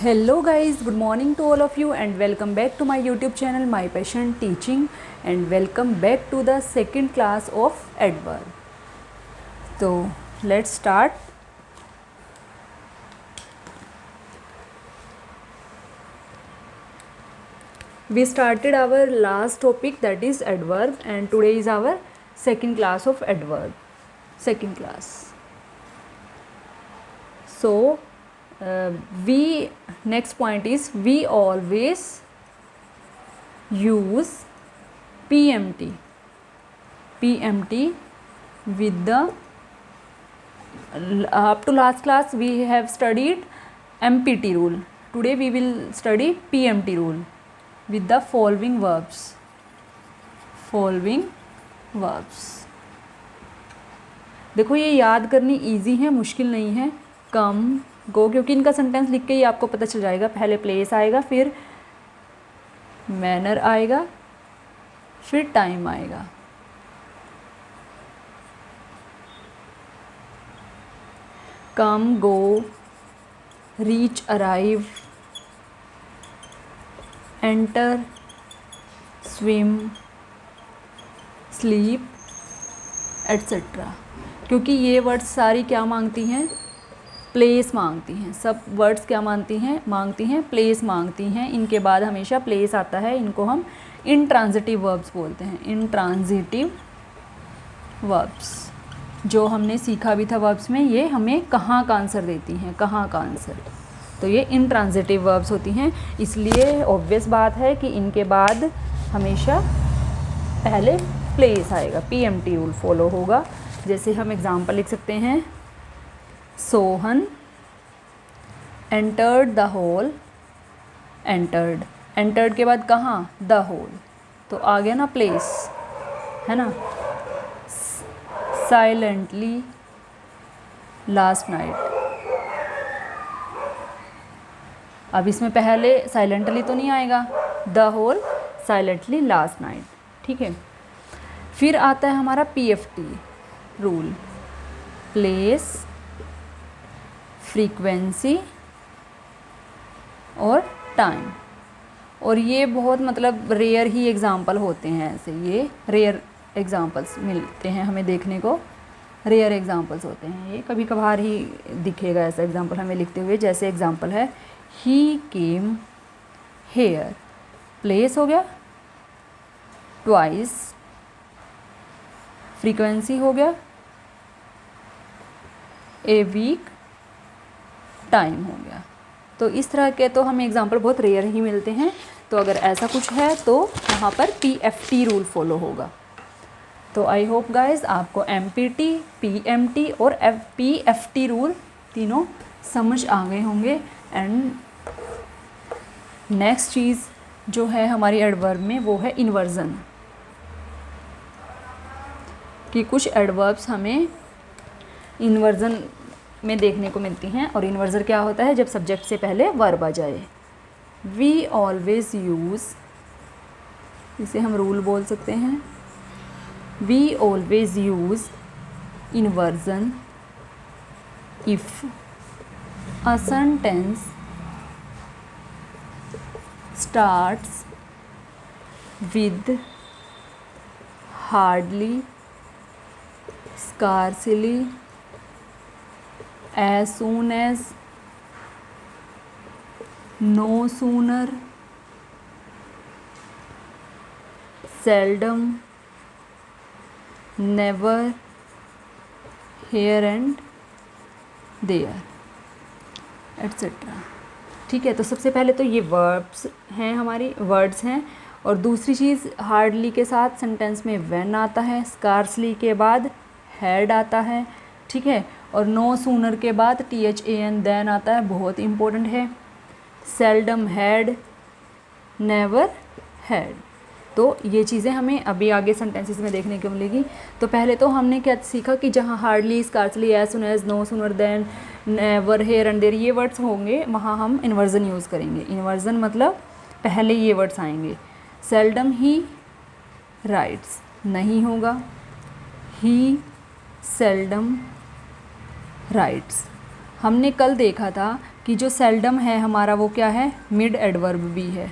Hello guys, good morning to all of you and welcome back to my YouTube channel My Passion Teaching and welcome back to the second class of adverb. So let's start. We started our last topic, that is adverb, and today is our second class of adverb. Second class. So next point is we always use PMT with the up to last class we have studied MPT rule. Today we will study PMT rule with the following verbs. देखो ये याद करनी easy है, मुश्किल नहीं है. कम, गो, क्योंकि इनका सेंटेंस लिख के ही आपको पता चल जाएगा. पहले प्लेस आएगा, फिर मैनर आएगा, फिर टाइम आएगा. Come, go, reach, arrive, enter, swim, sleep, etcetera. क्योंकि ये वर्ड्स सारी क्या मांगती हैं? प्लेस मांगती हैं. सब वर्ड्स क्या मांगती हैं? प्लेस मांगती हैं. इनके बाद हमेशा प्लेस आता है. इनको हम इंट्रांजिटिव वर्ब्स बोलते हैं. इंट्रांजिटिव वर्ब्स जो हमने सीखा भी था वर्ब्स में, ये हमें कहाँ का आंसर देती हैं, कहाँ का आंसर. तो ये इंट्रांजिटिव वर्ब्स होती हैं. इसलिए ऑब्वियस बात है कि इनके बाद हमेशा पहले प्लेस आएगा. PMT रूल फॉलो होगा. जैसे हम एग्जाम्पल लिख सकते हैं. Sohan entered the hall. Entered के बाद कहाँ? The hall. तो आ गया ना प्लेस, है ना. Silently last night. अब इसमें पहले साइलेंटली तो नहीं आएगा. The hall, silently last night. ठीक है. फिर आता है हमारा PFT रूल. प्लेस, फ्रीक्वेंसी और टाइम. और ये बहुत मतलब रेयर ही एग्ज़ाम्पल होते हैं. ऐसे ये रेयर एग्ज़ाम्पल्स मिलते हैं हमें देखने को. रेयर एग्ज़ाम्पल्स होते हैं. ये कभी कभार ही दिखेगा ऐसा एग्ज़ाम्पल हमें लिखते हुए. जैसे एग्ज़ाम्पल है ही केम हेयर. प्लेस हो गया, ट्वाइस. फ्रीक्वेंसी हो गया, ए वीक. टाइम हो गया. तो इस तरह के तो हमें एग्जाम्पल बहुत रेयर ही मिलते हैं. तो अगर ऐसा कुछ है तो वहाँ पर PFT रूल फॉलो होगा. तो आई होप गाइज आपको MPT, PMT और PFT रूल तीनों समझ आ गए होंगे. एंड नेक्स्ट चीज़ जो है हमारी एडवर्ब में वो है इन्वर्जन. कि कुछ एडवर्ब्स हमें इन्वर्जन में देखने को मिलती हैं. और इन्वर्जन क्या होता है? जब सब्जेक्ट से पहले वर्ब आ जाए. वी ऑलवेज यूज़, इसे हम रूल बोल सकते हैं. We always use inversion if a sentence starts with hardly, scarcely, as soon as, no sooner, seldom, never, here and there, etc. ठीक है. तो सबसे पहले तो ये वर्ब्स हैं, हमारी वर्ड्स हैं. और दूसरी चीज़, हार्डली के साथ सेंटेंस में व्हेन आता है. स्कार्सली के बाद हैड आता है. ठीक है. और नो सूनर के बाद THAN देन आता है. बहुत इम्पोर्टेंट है. Seldom had, never had. तो ये चीज़ें हमें अभी आगे सेंटेंसेस में देखने को मिलेगी. तो पहले तो हमने क्या सीखा कि जहाँ hardly, scarcely, as soon as, no sooner than, never, here and there ये वर्ड्स होंगे, वहाँ हम इन्वर्जन यूज़ करेंगे. इन्वर्जन मतलब पहले ये वर्ड्स आएंगे. सेल्डम ही राइट्स नहीं होगा. ही सेल्डम राइट्स. हमने कल देखा था कि जो सेल्डम है हमारा वो क्या है, मिड एडवर्ब भी है,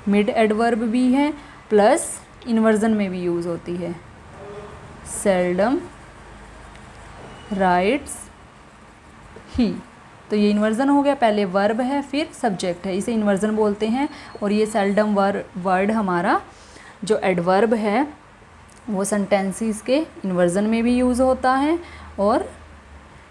मिड एडवर्ब भी है प्लस इन्वर्जन में भी यूज़ होती है। सेल्डम राइट्स ही, तो ये इन्वर्जन हो गया, पहले वर्ब है फिर सब्जेक्ट है, इसे इन्वर्जन बोलते हैं। और ये सेल्डम वर्ड हमारा जो एडवर्ब है वो सेंटेंसेस के इन्वर्जन में भी यूज़ होता है और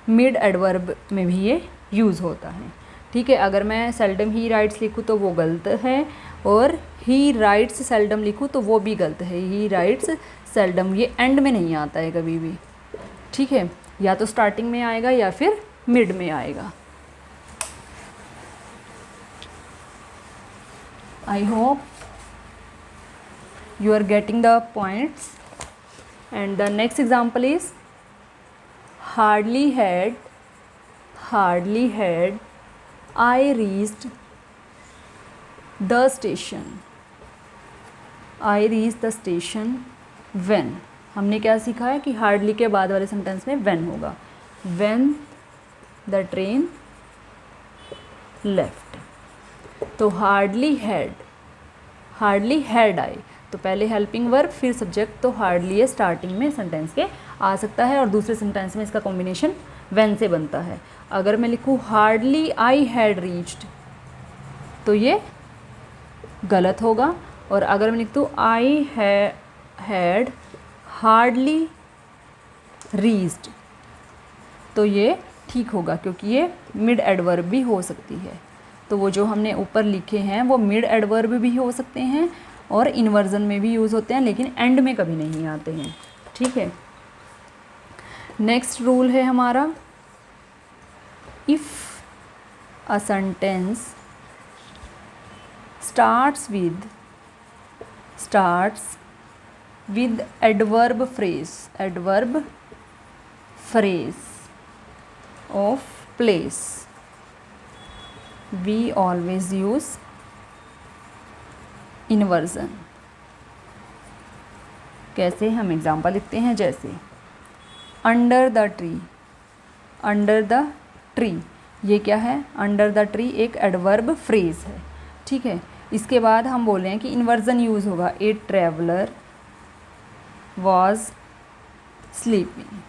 मिड एडवर्ब में भी ये यूज़ होता है। ठीक है, अगर मैं सेल्डम ही राइट्स लिखूँ तो वो गलत है, और ही राइट्स सेल्डम लिखूँ तो वो भी गलत है। ही राइट्स सेल्डम ये एंड में नहीं आता है कभी भी। ठीक है, या तो स्टार्टिंग में आएगा या फिर मिड में आएगा। I hope you are getting the points. And the next example is hardly had I reached the station, I reached the station when, हमने क्या सीखा है कि hardly के बाद वाले सेंटेंस में when होगा, when the train left। तो hardly had I, तो पहले हेल्पिंग वर्ब फिर सब्जेक्ट, तो हार्डली है स्टार्टिंग में सेंटेंस के आ सकता है, और दूसरे सेंटेंस में इसका कॉम्बिनेशन व्हेन से बनता है। अगर मैं लिखूँ हार्डली आई हैड रीच्ड तो ये गलत होगा, और अगर मैं लिख दूँ आई हैड हार्डली रीच्ड तो ये ठीक होगा, क्योंकि ये मिड एडवर्ब भी हो सकती है। तो वो जो हमने ऊपर लिखे हैं वो मिड एडवर्ब भी हो सकते हैं और इन्वर्जन में भी यूज़ होते हैं, लेकिन एंड में कभी नहीं आते हैं। ठीक है, नेक्स्ट रूल है हमारा, if a sentence starts with adverb phrase of place, we always use inversion. कैसे, हम एग्जांपल लिखते हैं, जैसे अंडर द ट्री, ये क्या है, अंडर द ट्री एक एडवर्ब फ्रेज है। ठीक है, इसके बाद हम बोल रहे हैं कि इन्वर्जन यूज़ होगा, ए ट्रैवलर वॉज स्लीपिंग,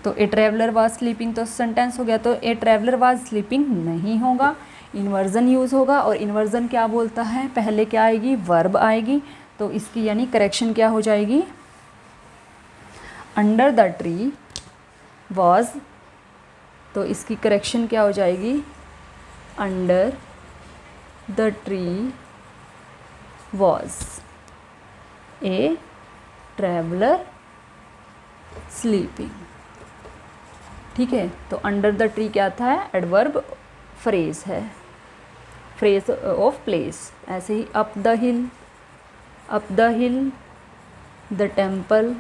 तो ए ट्रैवलर वॉज स्लीपिंग तो सेंटेंस हो गया, तो ए ट्रैवलर वॉज स्लीपिंग नहीं होगा, इन्वर्जन यूज़ होगा। और इन्वर्जन क्या बोलता है, पहले क्या आएगी, वर्ब आएगी, तो इसकी यानी करेक्शन क्या हो जाएगी, अंडर द ट्री वॉज, तो इसकी करेक्शन क्या हो जाएगी, under the tree was a traveller sleeping. ठीक है, तो अंडर द ट्री क्या था, एडवर्ब फ्रेज है, फ्रेज ऑफ प्लेस। ऐसे ही up the hill the temple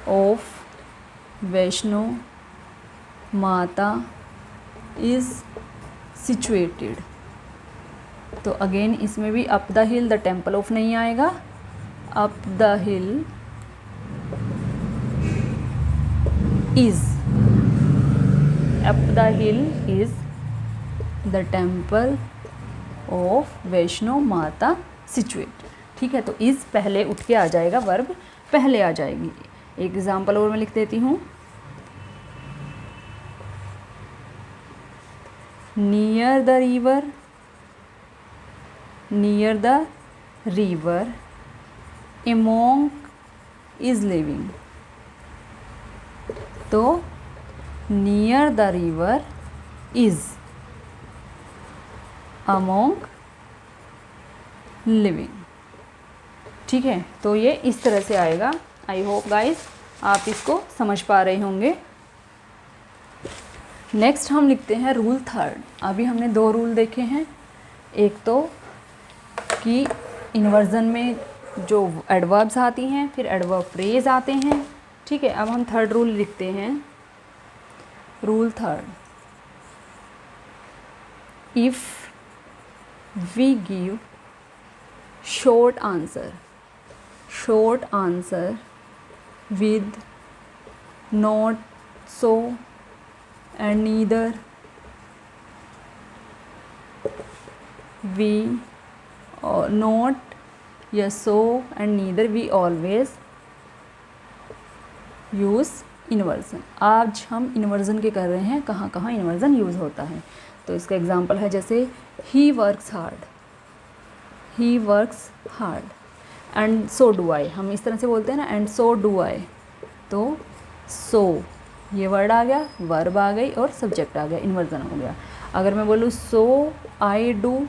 of Vaishno Mata is situated, तो अगेन इसमें भी up the hill the temple of नहीं आएगा, up the hill is, up the hill is the temple of Vaishno Mata situate. ठीक है, तो इज़ पहले उठ के आ जाएगा, वर्ब पहले आ जाएगी। एक एग्जाम्पल और मैं लिख देती हूँ, near the river a monk is living, तो near the river is a monk living. ठीक है, तो ये इस तरह से आएगा। आई होप गाइस आप इसको समझ पा रहे होंगे। नेक्स्ट हम लिखते हैं रूल थर्ड। अभी हमने दो रूल देखे हैं, एक तो कि इन्वर्जन में जो एडवर्ब्स आती हैं फिर एडवर्ब फ्रेज आते हैं। ठीक है, अब हम थर्ड रूल लिखते हैं। Rule third, if we give short answer with not so and neither we, not या so and neither, we always use inversion. आज हम इन्वर्जन के कर रहे हैं, कहाँ कहाँ इन्वर्जन यूज़ होता है। तो इसका एग्जांपल है जैसे he works hard, he works hard, and so do I, हम इस तरह से बोलते हैं ना, एंड सो डू आई। तो सो ये वर्ड आ गया, वर्ब आ गई और सब्जेक्ट आ गया, इन्वर्जन हो गया। अगर मैं बोलूँ सो आई डू,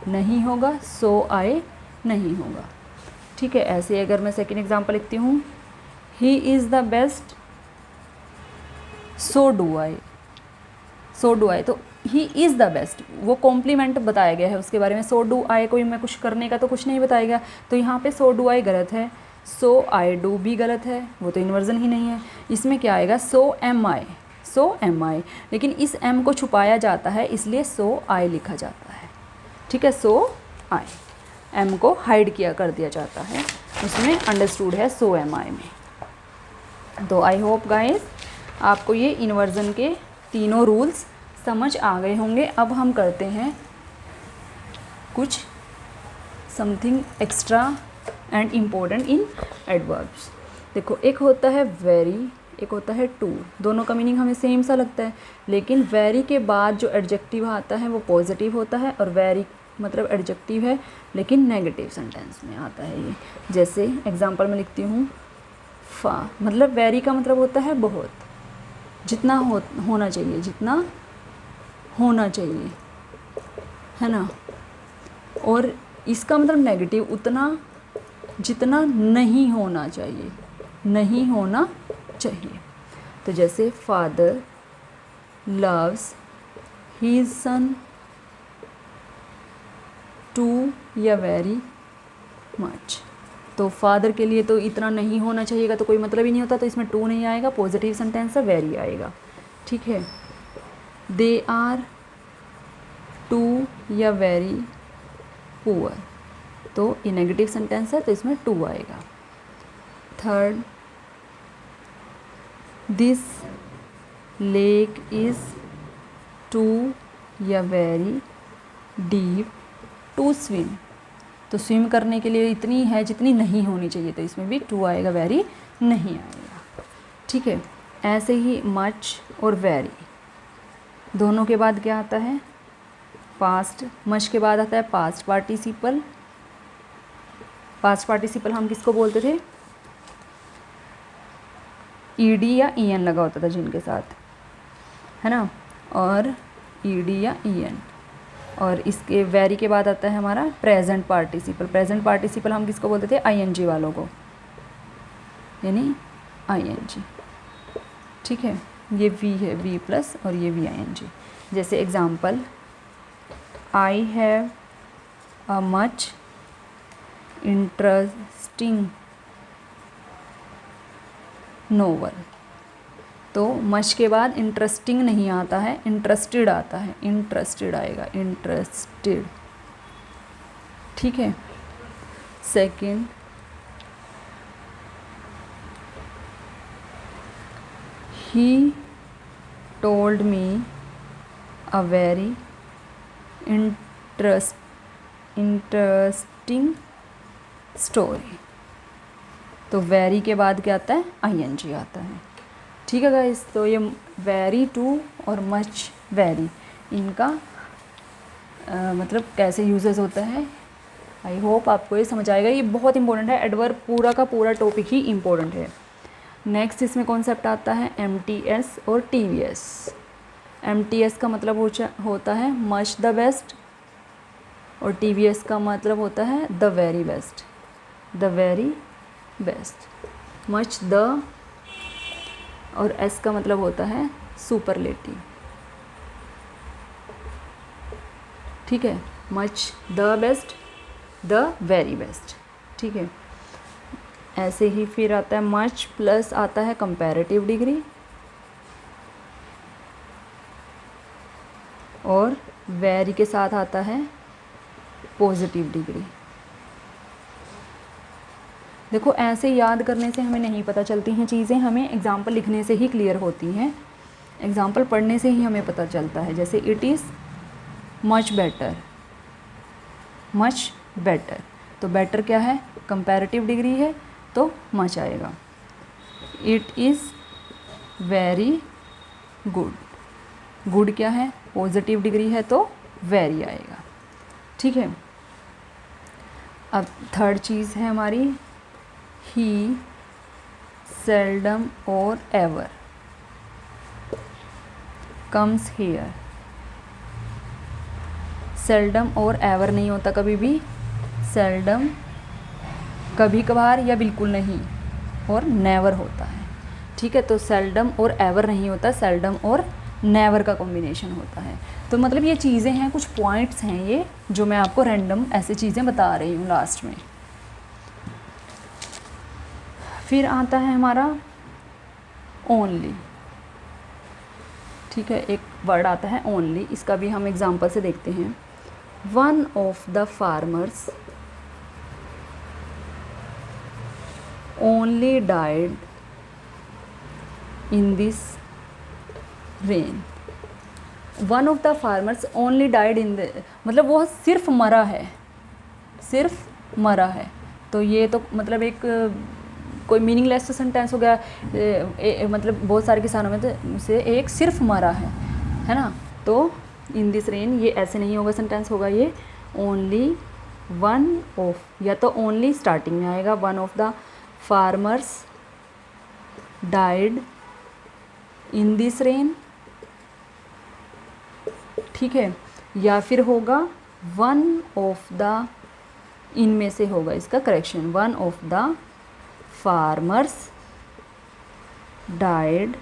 नहीं होगा, सो आई नहीं होगा। ठीक है, ऐसे अगर मैं सेकेंड एग्जांपल लिखती हूँ, he is the best, so do I, so do I, तो ही इज़ द बेस्ट, वो कॉम्प्लीमेंट बताया गया है उसके बारे में। सो डू आई कोई मैं कुछ करने का तो कुछ नहीं बताया गया, तो यहाँ पे सो डू आई गलत है, सो आई डू भी गलत है, वो तो इन्वर्जन ही नहीं है। इसमें क्या आएगा, सो एम आई, सो एम आई, लेकिन इस एम को छुपाया जाता है इसलिए सो आई लिखा जाता है। ठीक है, सो आई, एम को हाइड किया कर दिया जाता है, उसमें अंडरस्टूड है सो एम आई में। तो आई होप गाइस आपको ये इन्वर्जन के तीनों रूल्स समझ आ गए होंगे। अब हम करते हैं कुछ something extra and important in adverbs. देखो, एक होता है वेरी, एक होता है टू, दोनों का मीनिंग हमें सेम सा लगता है, लेकिन वेरी के बाद जो एडजेक्टिव आता है वो पॉजिटिव होता है, और वेरी मतलब एडजेक्टिव है लेकिन नेगेटिव सेंटेंस में आता है ये। जैसे एग्जांपल में लिखती हूँ, फा मतलब वेरी का मतलब होता है बहुत, जितना होना चाहिए, जितना होना चाहिए, है ना। और इसका मतलब नेगेटिव, उतना जितना नहीं होना चाहिए, नहीं होना चाहिए। तो जैसे father loves his son too या वेरी मच। तो फादर के लिए तो इतना नहीं होना चाहिएगा तो कोई मतलब ही नहीं होता, तो इसमें टू नहीं आएगा, पॉजिटिव सेंटेंस है, वेरी आएगा। ठीक है, दे आर टू या वेरी पुअर, तो ये नेगेटिव सेंटेंस है तो इसमें टू आएगा। Third, this lake is too या वेरी डीप टू स्विम, तो स्विम करने के लिए इतनी है जितनी नहीं होनी चाहिए, तो इसमें भी टू आएगा, वेरी नहीं आएगा। ठीक है, ऐसे ही मच और वेरी दोनों के बाद क्या आता है, पास्ट। मच के बाद आता है पास्ट पार्टिसिपल। पास्ट पार्टिसिपल हम किसको बोलते थे, ईडी या ईएन लगा होता था जिनके साथ, है ना, और ईडी या ईएन। और इसके वेरी के बाद आता है हमारा प्रेजेंट पार्टिसिपल। प्रेजेंट पार्टिसिपल हम किसको बोलते थे, आईएनजी वालों को, यानी आईएनजी। ठीक है, ये वी है, वी प्लस, और ये वी आईएनजी। जैसे example, I have a much interesting novel. तो मच के बाद इंटरेस्टिंग नहीं आता है, इंटरेस्टेड आता है, इंटरेस्टेड आएगा, इंटरेस्टेड। ठीक है, second, he told me a very interesting story. तो वेरी के बाद क्या आता है, आईएनजी आता है। ठीक है गाइस, तो ये वेरी, टू और मच, वेरी, इनका मतलब कैसे यूजेस होता है, आई होप आपको ये समझ आएगा। ये बहुत इंपॉर्टेंट है, एडवर्ब पूरा का पूरा टॉपिक ही इम्पोर्टेंट है। नेक्स्ट इसमें कॉन्सेप्ट आता है एमटीएस और टीवीएस। एमटीएस का मतलब होता है मच द बेस्ट, और टीवीएस का मतलब होता है the very best, the very best. Much the, और एस का मतलब होता है सुपरलेटिव। ठीक है, much the best, the very best. ठीक है, ऐसे ही फिर आता है मच प्लस आता है कंपैरेटिव डिग्री, और वेरी के साथ आता है पॉजिटिव डिग्री। देखो, ऐसे याद करने से हमें नहीं पता चलती हैं चीज़ें, हमें एग्जाम्पल लिखने से ही क्लियर होती हैं, एग्जाम्पल पढ़ने से ही हमें पता चलता है। जैसे it is much better, much better. तो बेटर क्या है, कंपैरेटिव डिग्री है तो मच आएगा। It is very good, good क्या है, पॉजिटिव डिग्री है तो वेरी आएगा। ठीक है, अब थर्ड चीज़ है हमारी ही, सेल्डम और एवर कम्स हेयर। सेल्डम और एवर नहीं होता कभी भी, सेल्डम कभी कभार या बिल्कुल नहीं, और नेवर होता है। ठीक है, तो सेल्डम और एवर नहीं होता, सेल्डम और नेवर का कॉम्बिनेशन होता है। तो मतलब ये चीज़ें हैं, कुछ पॉइंट्स हैं ये जो मैं आपको रैंडम ऐसे चीज़ें बता रही हूँ लास्ट में। फिर आता है हमारा ओनली। ठीक है, एक वर्ड आता है ओनली, इसका भी हम एग्जांपल से देखते हैं। One of the farmers only died in this rain. One of the farmers only died in the, मतलब वो सिर्फ मरा है, सिर्फ मरा है। तो ये तो मतलब एक कोई मीनिंगलेस सेंटेंस हो गया। मतलब बहुत सारे किसानों में तो से एक सिर्फ मरा है ना। तो इन दिस रेन ये ऐसे नहीं होगा, सेंटेंस होगा ये ओनली वन ऑफ, या तो ओनली स्टार्टिंग में आएगा, one of the farmers died in this rain. ठीक है, या फिर होगा वन ऑफ द, इनमें से होगा इसका correction, one of the farmers died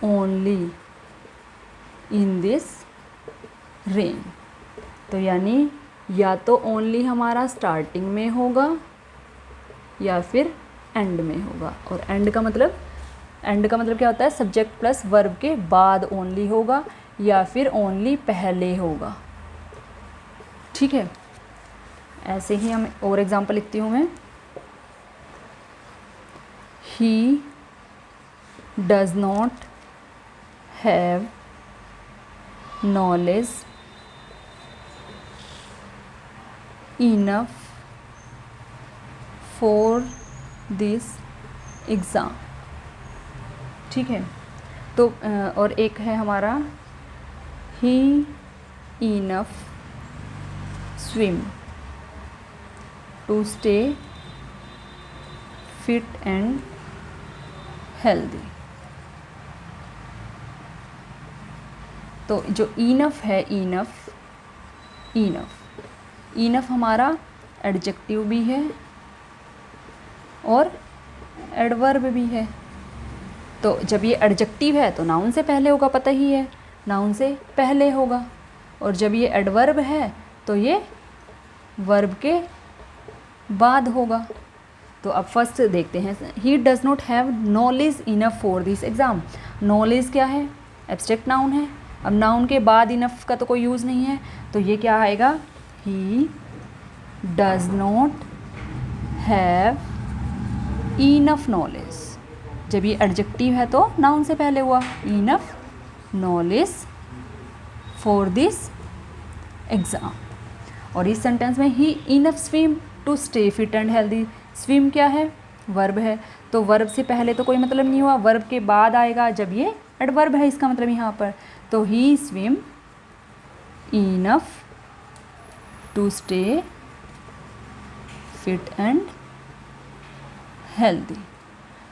only in this rain. तो यानी या तो ओनली हमारा स्टार्टिंग में होगा या फिर एंड में होगा। और एंड का मतलब क्या होता है, सब्जेक्ट प्लस वर्ब के बाद ओनली होगा या फिर ओनली पहले होगा। ठीक है, ऐसे ही हम और एग्जांपल लिखती हूँ मैं। He does not have knowledge enough for this exam. ठीक है, तो और एक है हमारा he enough swim to stay fit and healthy. तो जो इनफ है, इनफ हमारा एडजेक्टिव भी है और एडवर्ब भी है। तो जब ये एडजेक्टिव है तो नाउन से पहले होगा, पता ही है, नाउन से पहले होगा। और जब ये एडवर्ब है तो ये वर्ब के बाद होगा। तो अब फर्स्ट देखते हैं, ही does not have knowledge enough for this exam. Knowledge क्या है, एब्स्ट्रैक्ट नाउन है। अब नाउन के बाद इनफ का तो कोई यूज़ नहीं है, तो ये क्या आएगा, he does not have enough knowledge. जब ये एडजेक्टिव है तो नाउन से पहले हुआ, enough knowledge for this exam. और इस सेंटेंस में he enough swim to stay fit and healthy. Swim क्या है, वर्ब है, तो वर्ब से पहले तो कोई मतलब नहीं हुआ, वर्ब के बाद आएगा जब ये एडवर्ब है, इसका मतलब यहाँ पर। तो he swim enough to stay fit and healthy.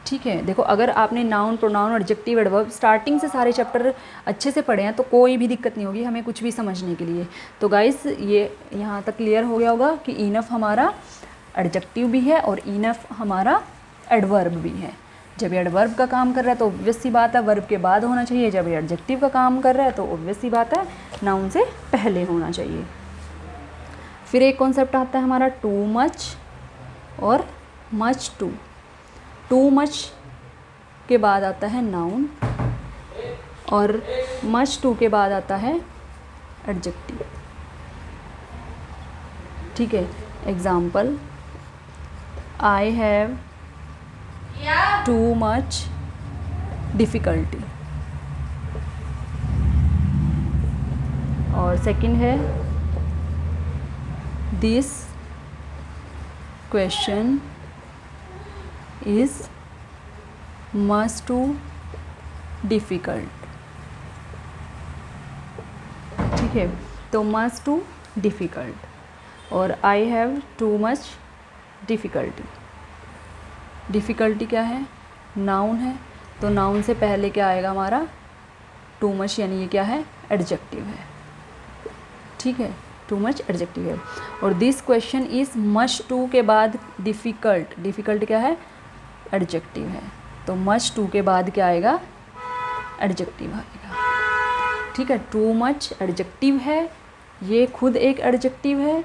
ठीक है, देखो अगर आपने noun, pronoun, adjective, adverb starting से सारे चैप्टर अच्छे से पढ़े हैं तो कोई भी दिक्कत नहीं होगी हमें कुछ भी समझने के लिए। तो गाइस ये यहाँ तक क्लियर हो गया होगा कि इनफ हमारा एडजेक्टिव भी है और इनफ हमारा एडवर्ब भी है। जब ये एडवर्ब का काम कर रहा है तो ऑब्वियस सी बात है वर्ब के बाद होना चाहिए, जब ये एडजेक्टिव का काम कर रहा है तो ऑब्वियस सी बात है नाउन से पहले होना चाहिए। फिर एक कॉन्सेप्ट आता है हमारा टू मच और मच टू। टू मच के बाद आता है नाउन और मच टू के बाद आता है एडजेक्टिव। ठीक है, example, I have too much difficulty. और सेकंड है this question is much too difficult. ठीक है, तो मच टू डिफ़िकल्ट और I have too much difficulty. Difficulty क्या है? नाउन है, तो नाउन से पहले क्या आएगा हमारा? टू मच, यानी ये क्या है? एडजेक्टिव है। ठीक है, टू मच एडजेक्टिव है। और this question is much too के बाद डिफ़िकल्ट, डिफ़िकल्ट क्या है? एडजेक्टिव है, तो मच टू के बाद क्या आएगा? एडजेक्टिव आएगा। ठीक है, टू मच एडजेक्टिव है, ये खुद एक एडजेक्टिव है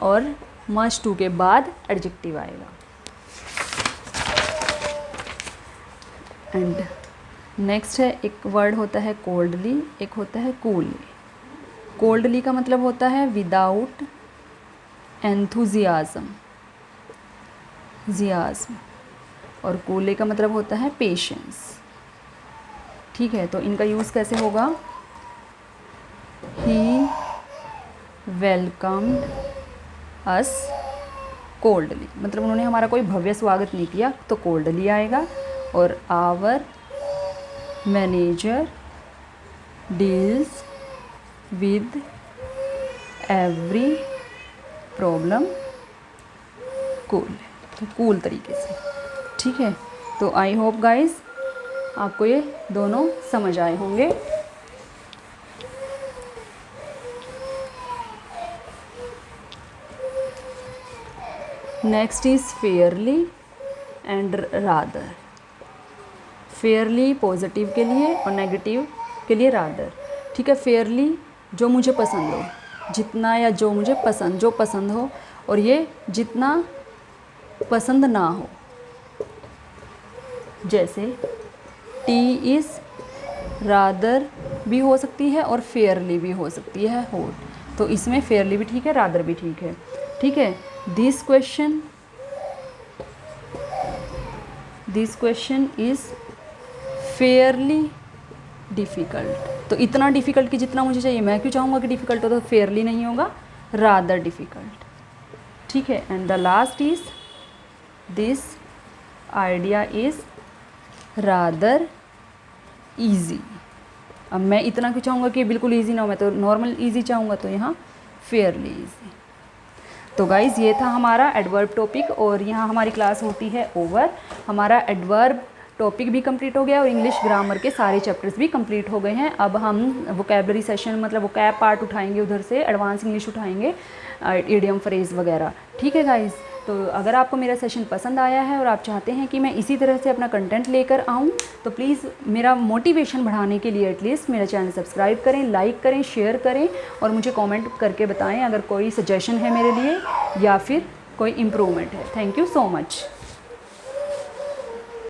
और मच टू के बाद एडजेक्टिव आएगा। एंड नेक्स्ट है, एक वर्ड होता है कोल्डली, एक होता है कूलली। कोल्डली का मतलब होता है विदाउट एंथुजियाज्म, और कूलली का मतलब होता है पेशेंस। ठीक है, तो इनका यूज़ कैसे होगा? ही वेलकम्ड अस कोल्डली, मतलब उन्होंने हमारा कोई भव्य स्वागत नहीं किया, तो कोल्डली आएगा। और our manager deals with every problem cool, तो कूल तरीके से। ठीक है, तो आई होप गाइस आपको ये दोनों समझ आए होंगे। Next is Fairlie and rather. Fairlie positive के लिए और नेगेटिव के लिए रादर। ठीक है, फेयरली जो मुझे पसंद हो, जितना या जो मुझे पसंद, जो पसंद हो, और ये जितना पसंद ना हो। जैसे टी इज़ रादर भी हो सकती है और फेयरली भी हो सकती है हो, तो इसमें फेयरली भी ठीक है, रादर भी ठीक है। ठीक है, this question is Fairlie difficult, तो इतना डिफ़िकल्ट कि जितना मुझे चाहिए। मैं क्यों चाहूँगा कि डिफ़िकल्ट हो, तो फेयरली नहीं होगा, रादर डिफ़िकल्ट। ठीक है, and the last is this idea is rather easy. अब मैं इतना क्यों चाहूँगा कि बिल्कुल ईजी ना हो, मैं तो नॉर्मल ईजी चाहूँगा, तो यहाँ फेयरली ईजी। तो गाइज़ ये था हमारा एडवर्ब टॉपिक, और यहाँ हमारी क्लास होती है ओवर। हमारा एडवर्ब टॉपिक भी कंप्लीट हो गया और इंग्लिश ग्रामर के सारे चैप्टर्स भी कंप्लीट हो गए हैं। अब हम वोकैबलरी सेशन, मतलब वोकैब पार्ट उठाएंगे, उधर से एडवांस इंग्लिश उठाएंगे, इडियम फ्रेज वगैरह। ठीक है गाइज़, तो अगर आपको मेरा सेशन पसंद आया है और आप चाहते हैं कि मैं इसी तरह से अपना कंटेंट लेकर आऊँ, तो प्लीज़ मेरा मोटिवेशन बढ़ाने के लिए एटलीस्ट मेरा चैनल सब्सक्राइब करें, लाइक करें, शेयर करें, और मुझे कमेंट करके बताएं अगर कोई सजेशन है मेरे लिए या फिर कोई इम्प्रूवमेंट है। Thank you so much.